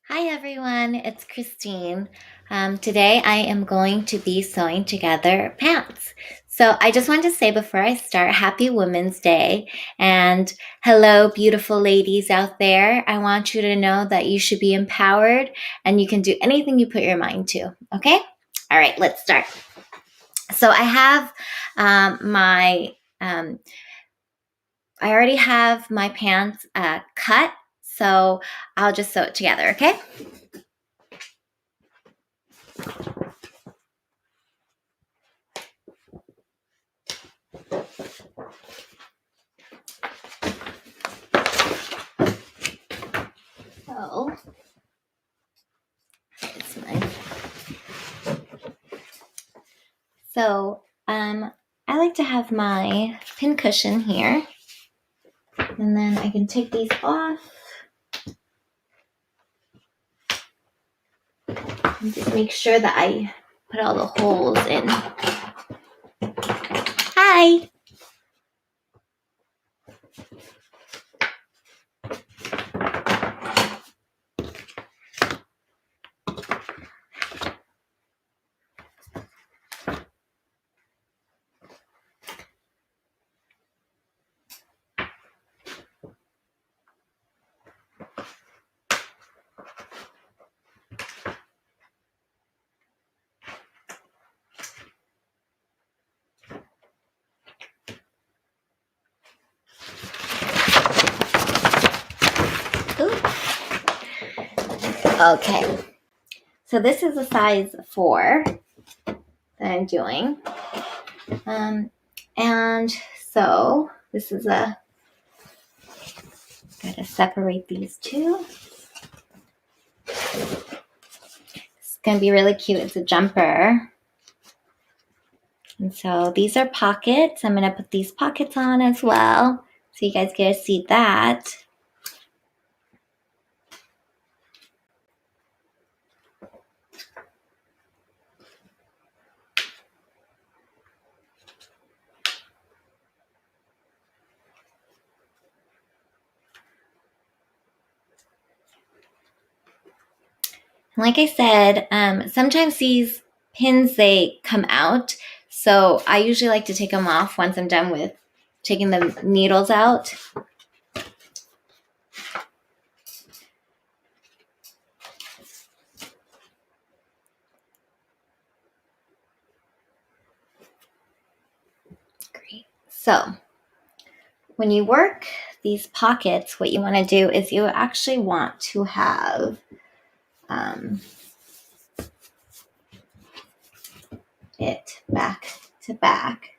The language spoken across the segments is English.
Hi everyone, it's Christine. Today I am going to be sewing together pants. So I just wanted to say before I start, Happy Women's Day and hello beautiful ladies out there. I want you to know that you should be empowered and you can do anything you put your mind to, okay? All right, let's start. So I have I already have my pants cut, so I'll just sew it together, okay? So it's mine. So I like to have my pin cushion here, and then I can take these off and just make sure that I put all the holes in. Hi! Ooh. Okay, so this is a size 4 that I'm doing. And so this is gotta separate these two. It's gonna be really cute. It's a jumper. And so these are pockets. I'm gonna put these pockets on as well, so you guys get to see that. Like I said, sometimes these pins, they come out. So I usually like to take them off once I'm done with taking the needles out. Great. So when you work these pockets, what you want to do is you actually want to have it back to back.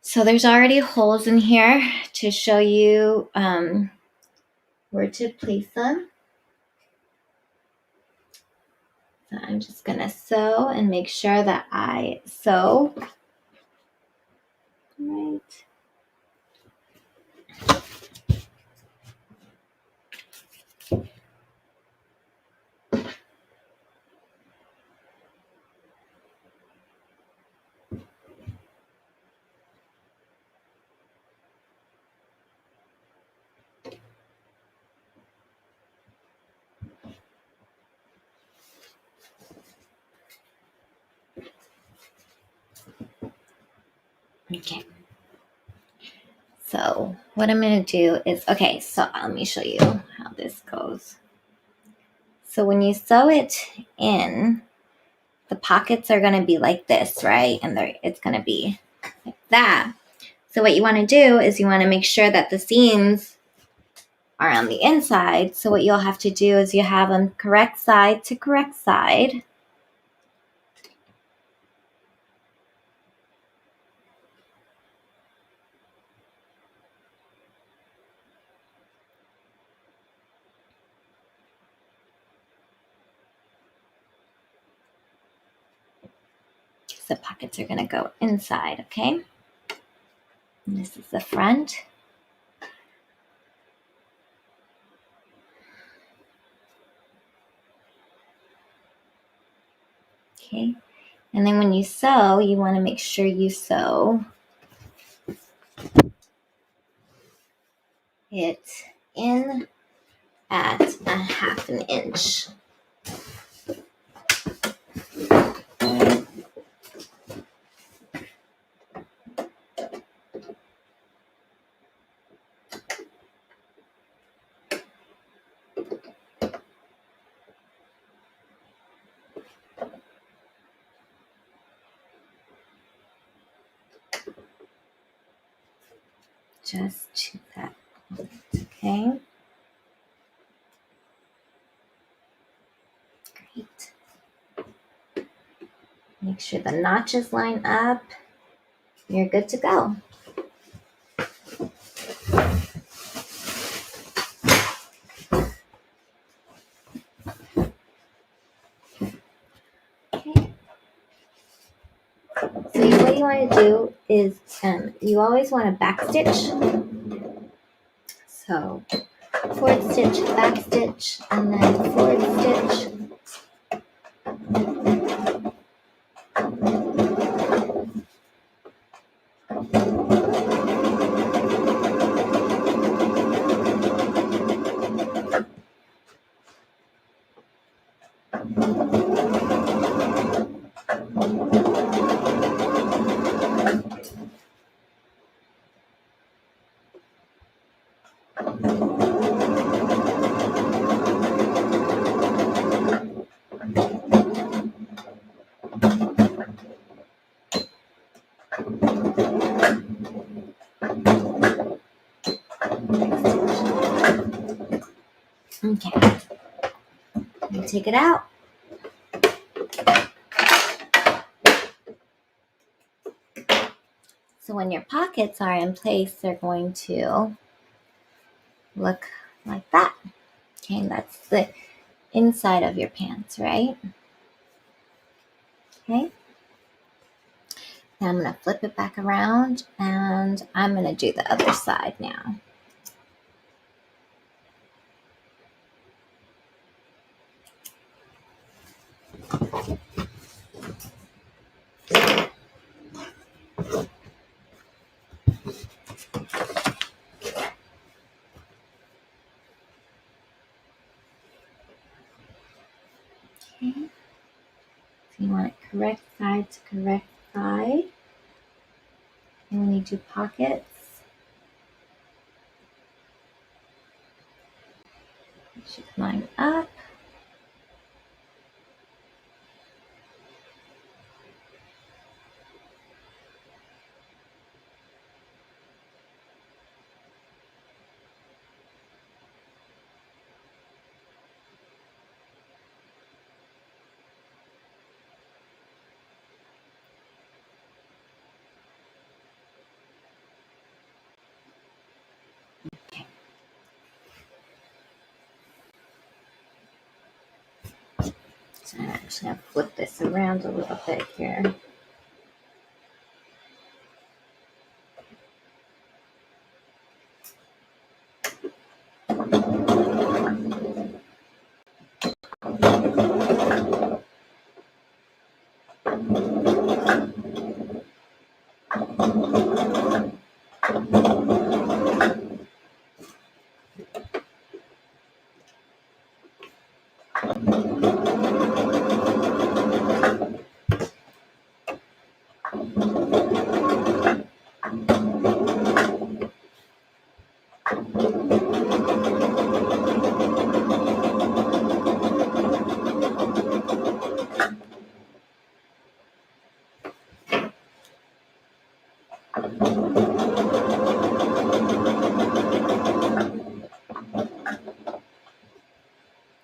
So there's already holes in here to show you where to place them. So I'm just going to sew and make sure that I sew right. Okay. So what I'm going to do is, okay, so let me show you how this goes. So when you sew it in, the pockets are going to be like this, right? And it's going to be like that. So what you want to do is you want to make sure that the seams are on the inside. So what you'll have to do is you have them correct side to correct side. The pockets are going to go inside, okay? And this is the front. Okay. And then when you sew, you want to make sure you sew it in at 1/2 inch. Just to that point, okay? Great. Make sure the notches line up. You're good to go. Okay. So what you want to do is you always want to back stitch. So forward stitch, back stitch, and then forward stitch. Okay. You take it out. So when your pockets are in place, they're going to look like that. Okay, and that's the inside of your pants, right? Okay. Now I'm going to flip it back around and I'm going to do the other side now. Okay. So you want it correct side to correct side. And when you do pockets, you should line up. Okay. So I'm actually going to flip this around a little bit here.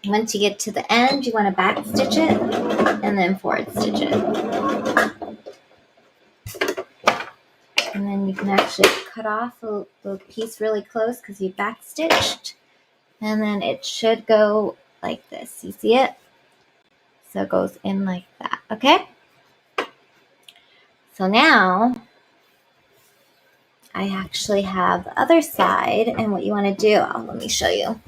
Once you get to the end, you want to back stitch it and then forward stitch it. And then you can actually cut off the piece really close because you back stitched. And then it should go like this. You see it? So it goes in like that, okay? So now I actually have the other side, and what you want to do, let me show you.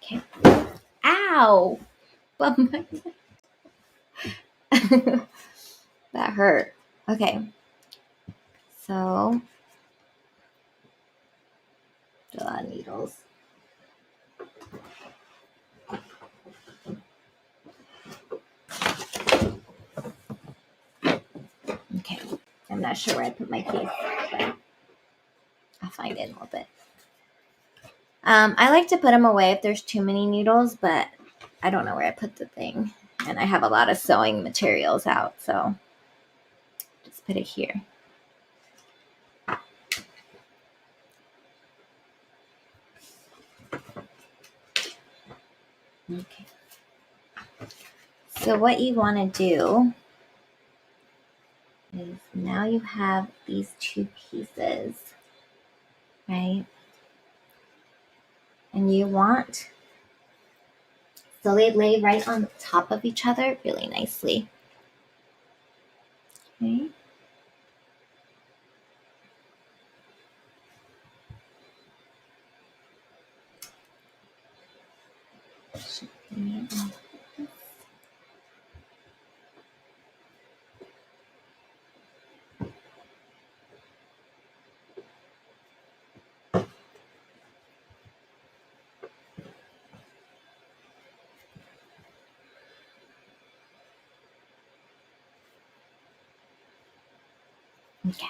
Okay. Ow! That hurt. Okay. So, a lot of needles. Okay. I'm not sure where I put my case, but I'll find it in a little bit. I like to put them away if there's too many needles, but I don't know where I put the thing. And I have a lot of sewing materials out, so just put it here. Okay. So what you want to do is now you have these two pieces, right? And you want, so they lay right on top of each other really nicely. Okay. Okay.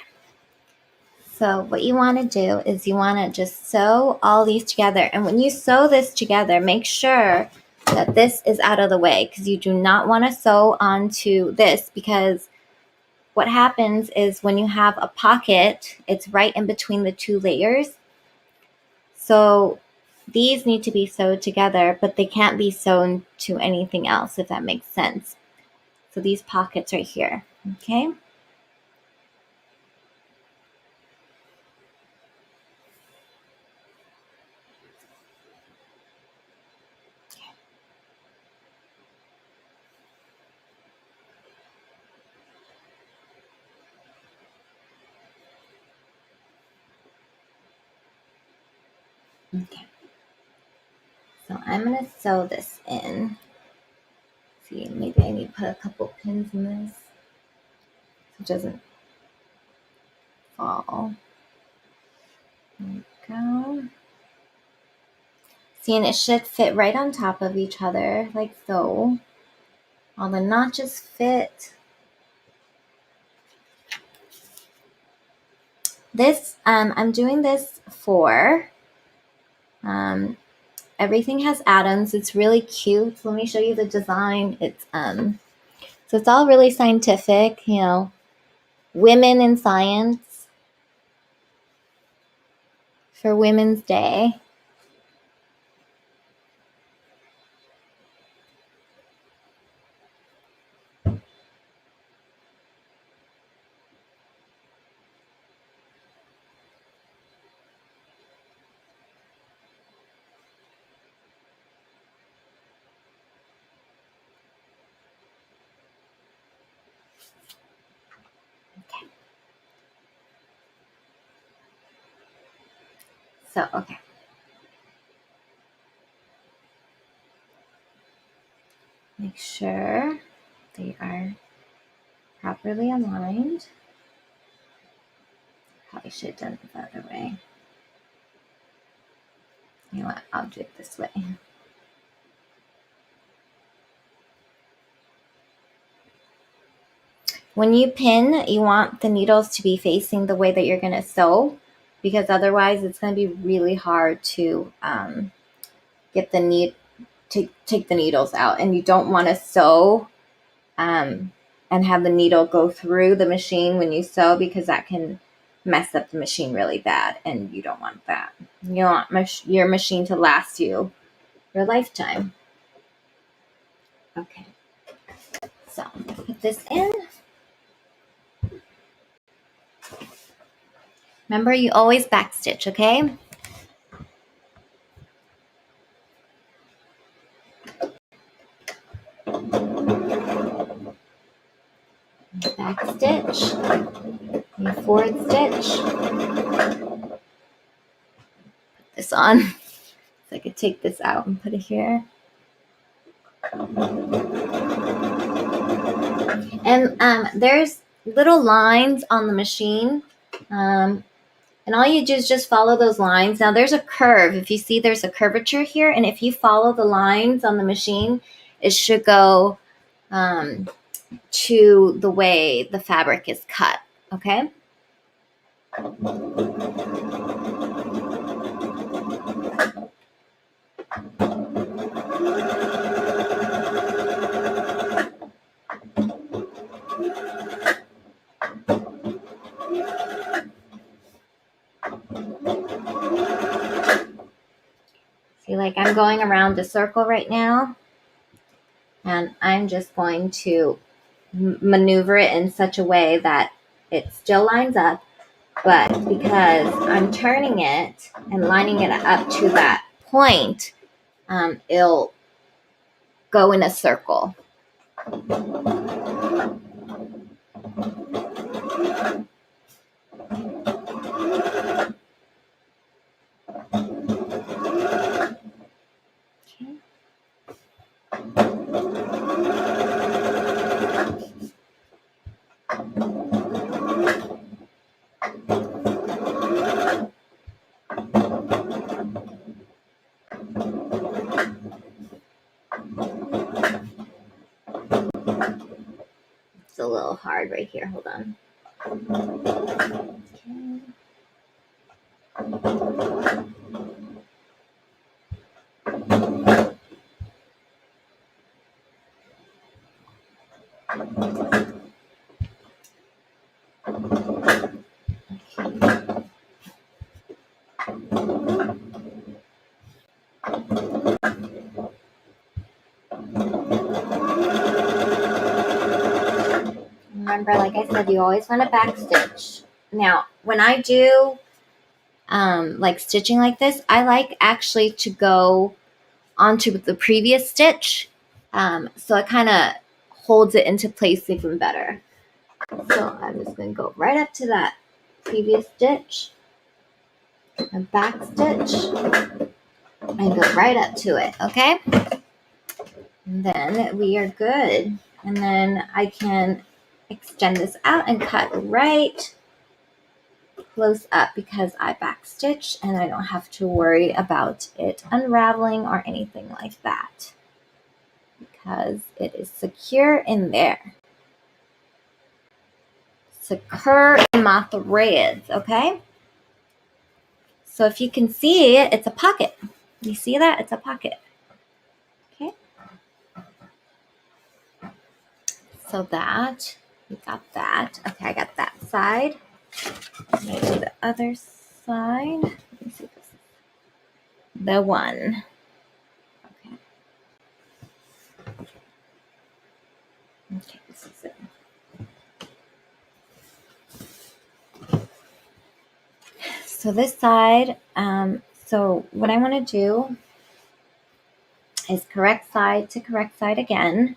So what you want to do is you want to just sew all these together. And when you sew this together, make sure that this is out of the way because you do not want to sew onto this, because what happens is when you have a pocket, it's right in between the two layers. So these need to be sewed together, but they can't be sewn to anything else, if that makes sense. So these pockets right here, okay? Okay. So I'm going to sew this in. See, maybe I need to put a couple pins in this so it doesn't fall. There we go. See, and it should fit right on top of each other, like so. All the notches fit. This, I'm doing this for, everything has atoms. It's really cute. So let me show you the design. It's, so it's all really scientific, you know, women in science for Women's Day. Okay. So, okay. Make sure they are properly aligned. Probably should have done it the other way. You know what? I'll do it this way. When you pin, you want the needles to be facing the way that you're going to sew, because otherwise it's going to be really hard to get the take the needles out, and you don't want to sew and have the needle go through the machine when you sew, because that can mess up the machine really bad, and you don't want that. You want your machine to last you your lifetime. Okay, so put this in. Remember, you always backstitch, okay? Back stitch, your forward stitch. Put this on. So I could take this out and put it here. And there's little lines on the machine. And all you do is just follow those lines. Now there's a curve. If you see there's a curvature here, and if you follow the lines on the machine, it should go to the way the fabric is cut, okay? See, like I'm going around a circle right now, and I'm just going to maneuver it in such a way that it still lines up, but because I'm turning it and lining it up to that point, it'll go in a circle. It's a little hard right here. Hold on. Okay. Remember, like I said, you always want to back stitch. Now, when I do like stitching like this, I like actually to go onto the previous stitch, so it kind of holds it into place even better. So I'm just going to go right up to that previous stitch, and back stitch, and go right up to it, okay? And then we are good. And then I can extend this out and cut right close up because I back stitched, and I don't have to worry about it unraveling or anything like that because it is secure in there. Secure in my threads, okay? So if you can see it, it's a pocket. You see that? It's a pocket. Okay. So that, we got that. Okay, I got that side. I'm going to do the other side. Let me see this. The one. Okay. Okay, this is it. So this side, so what I want to do is correct side to correct side again.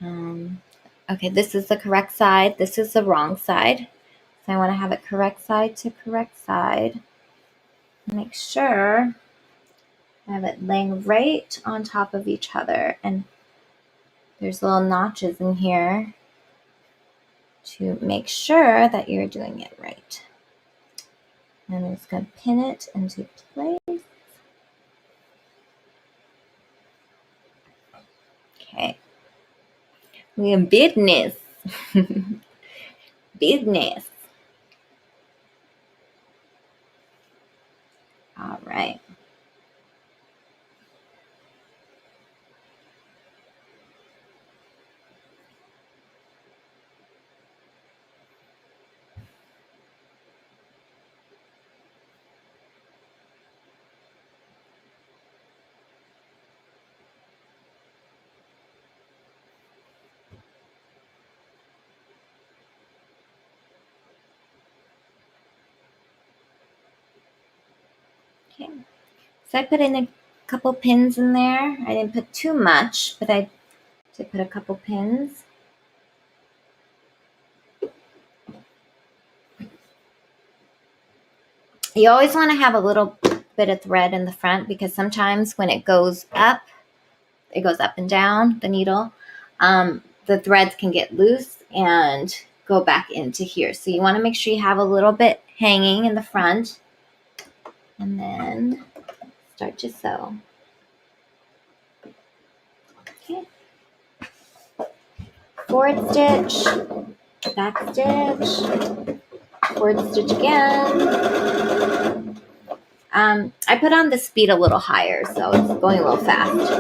Okay, this is the correct side. This is the wrong side. So I want to have it correct side to correct side. Make sure I have it laying right on top of each other. And there's little notches in here to make sure that you're doing it right. And I'm just going to pin it into place. Okay. We have business. Business. All right. Okay. So I put in a couple pins in there. I didn't put too much, but I did put a couple pins. You always want to have a little bit of thread in the front because sometimes when it goes up and down, the needle, the threads can get loose and go back into here. So you want to make sure you have a little bit hanging in the front, and then start to sew. Okay. Forward stitch, back stitch, forward stitch again. I put on the speed a little higher, so it's going a little fast.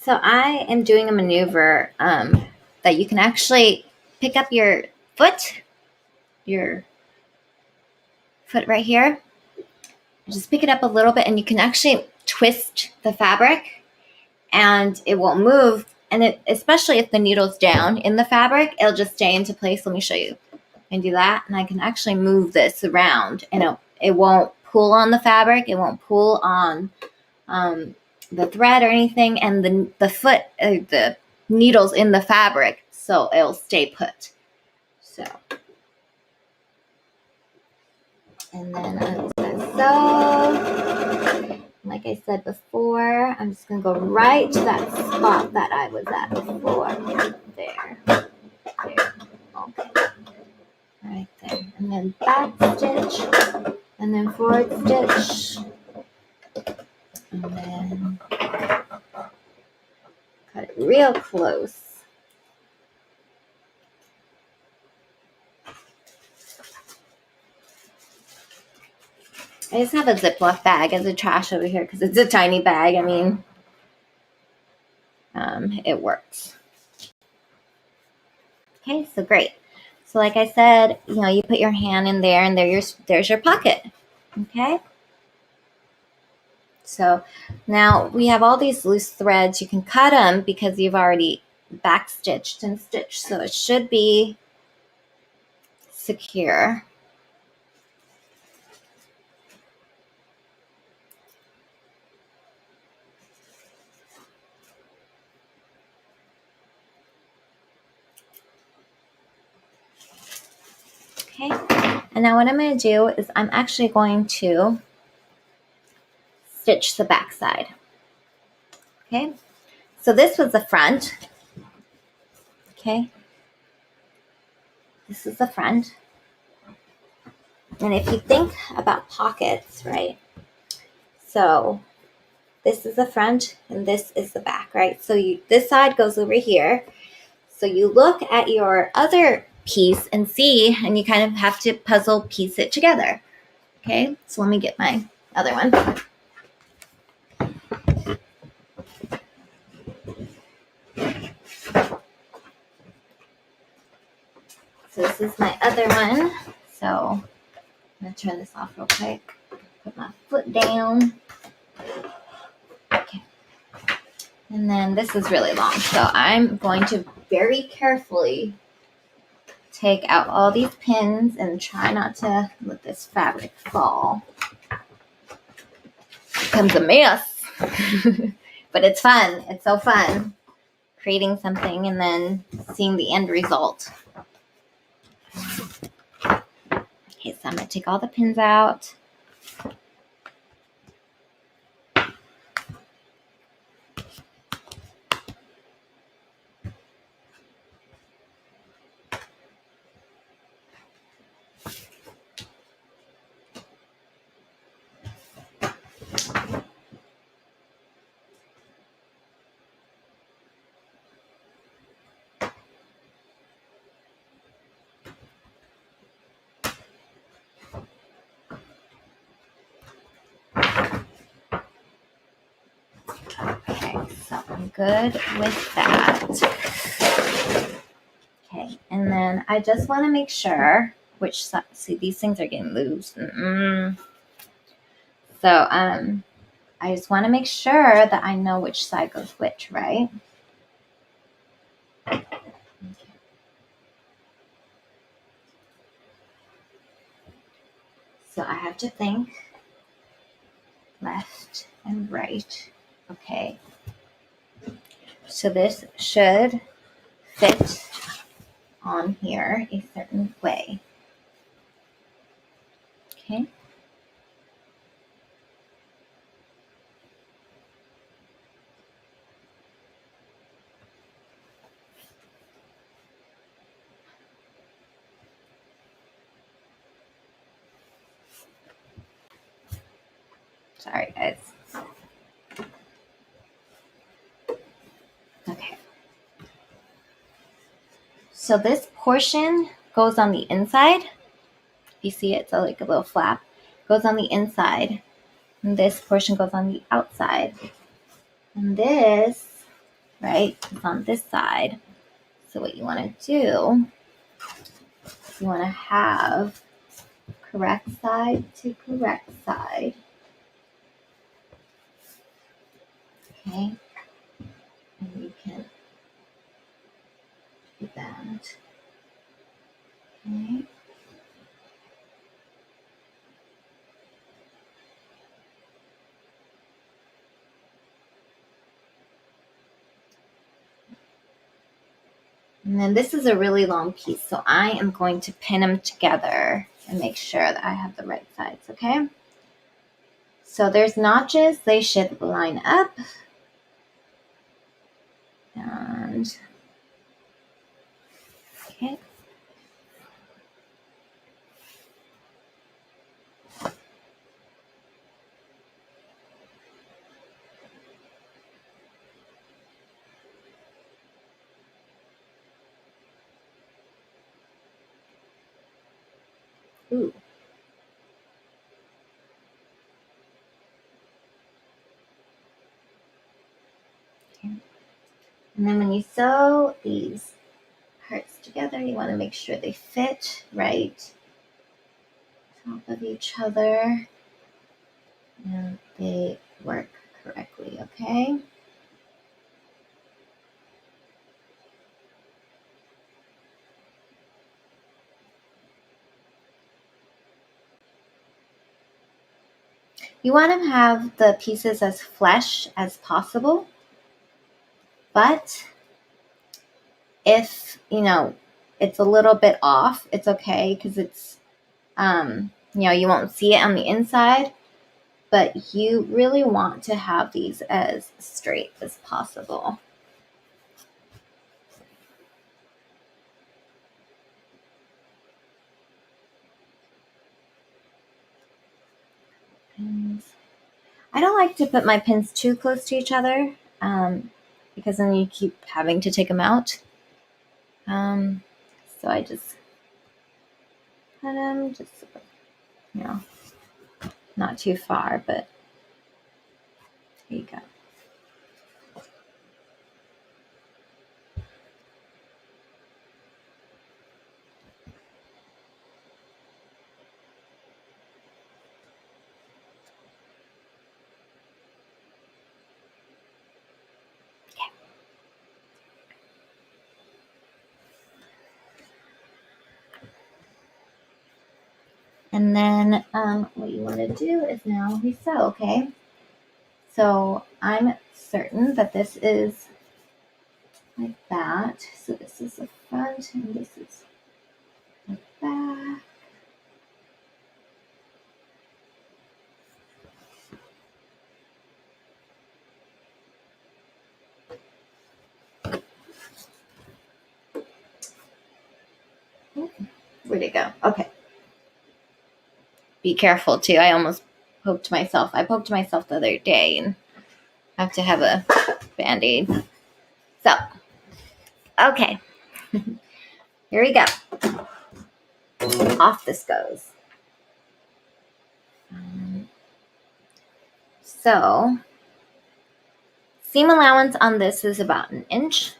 So I am doing a maneuver that you can actually pick up your foot right here. Just pick it up a little bit, and you can actually twist the fabric and it won't move. And especially if the needle's down in the fabric, it'll just stay into place. Let me show you. And do that, and I can actually move this around, and it won't pull on the fabric. It won't pull on the thread or anything, and the needle's in the fabric, so it'll stay put. So, and then I'm just gonna sew. Like I said before, I'm just gonna go right to that spot that I was at before. There. Okay. Right there. And then back stitch, and then forward stitch, and then cut it real close. I just have a Ziploc bag as a trash over here because it's a tiny bag. I mean, it works. Okay, so great. So like I said, you put your hand in there, and there's your pocket. Okay. So now we have all these loose threads. You can cut them because you've already back stitched and stitched, so it should be secure. Okay, and now what I'm going to do is I'm actually going to stitch the back side. Okay, so this was the front. Okay, this is the front. And if you think about pockets, right? So this is the front and this is the back, right? So this side goes over here. So you look at your other piece and see, and you kind of have to puzzle piece it together. Okay, so let me get my other one. So this is my other one. So I'm going to turn this off real quick. Put my foot down. Okay. And then this is really long. So I'm going to very carefully take out all these pins and try not to let this fabric fall. It becomes a mess. But it's fun. It's so fun creating something and then seeing the end result. Okay, so I'm going to take all the pins out. I'm good with that. Okay, and then I just want to make sure which side. See, these things are getting loose. So I just want to make sure that I know which side goes which, right? Okay. So I have to think left and right. Okay. So this should fit on here a certain way. Okay. Sorry, guys. Okay. So this portion goes on the inside. You see it's like a little flap. Goes on the inside. And this portion goes on the outside. And this, right, is on this side. So what you want to do is you want to have correct side to correct side. Okay. And you can do that. Okay. And then this is a really long piece, so I am going to pin them together and make sure that I have the right sides, okay? So there's notches, they should line up. And, okay. Ooh. Okay. And then when you sew these parts together, you want to make sure they fit right top of each other and they work correctly, okay? You want to have the pieces as flush as possible, but if, it's a little bit off, it's okay because it's, you won't see it on the inside, but you really want to have these as straight as possible. Pins. I don't like to put my pins too close to each other because then you keep having to take them out. So I just put them just, not too far, but there you go. And then what you want to do is now we sew, okay? So I'm certain that this is like that. So this is the front and this is the back. Where'd it go? Okay. Be careful too. I almost poked myself. I poked myself the other day and I have to have a Band-Aid. So, okay. Here we go. Off this goes. So, Seam allowance on this is about 1 inch.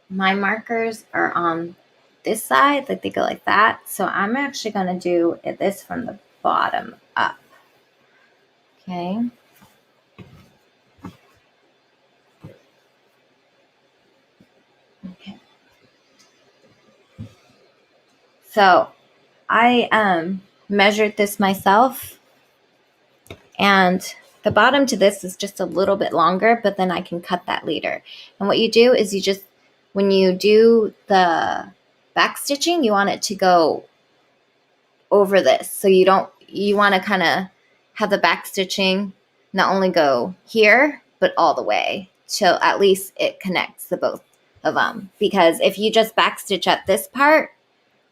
My markers are on this side, like they go like that. So I'm actually going to do this from the bottom up. Okay. Okay. So I measured this myself, and the bottom to this is just a little bit longer, but then I can cut that later. And what you do is you just, when you do the back stitching, you want it to go over this. So you want to kind of have the back stitching not only go here, but all the way. So at least it connects the both of them. Because if you just back stitch at this part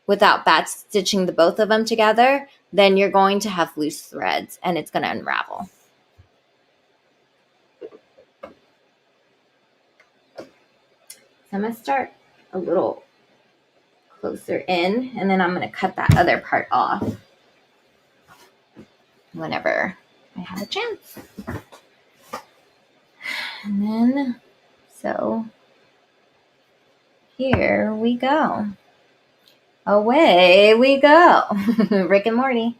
without back stitching the both of them together, then you're going to have loose threads and it's going to unravel. So I'm going to start a little closer in, and then I'm going to cut that other part off whenever I have a chance. And then, so here we go. Away we go. Rick and Morty.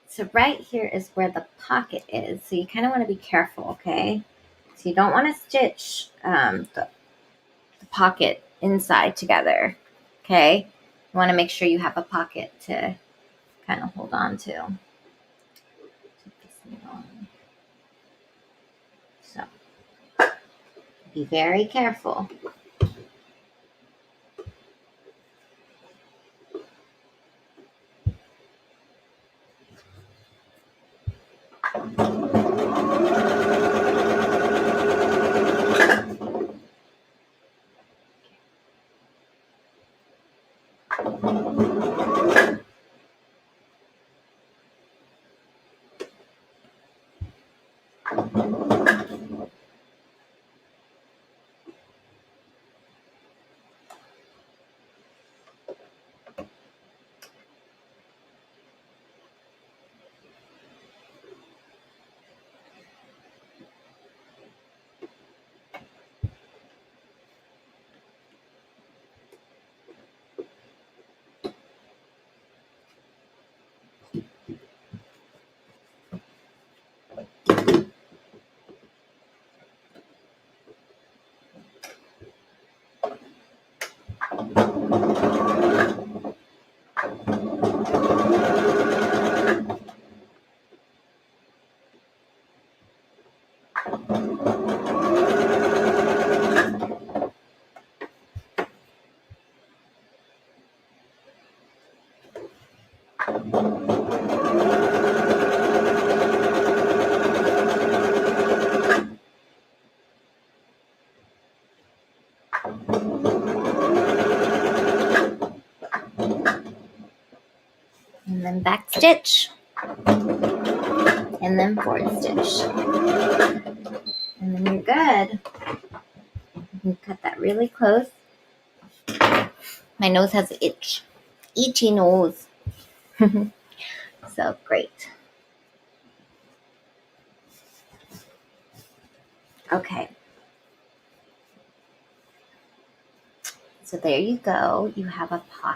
So right here is where the pocket is. So you kind of want to be careful, okay? So you don't want to stitch the pocket inside together, okay? You want to make sure you have a pocket to kind of hold on to. So be very careful. And then back stitch. And then forward stitch. And then you're good. You can cut that really close. My nose has an itch. Itchy nose. So great. Okay. So there you go. You have a pocket.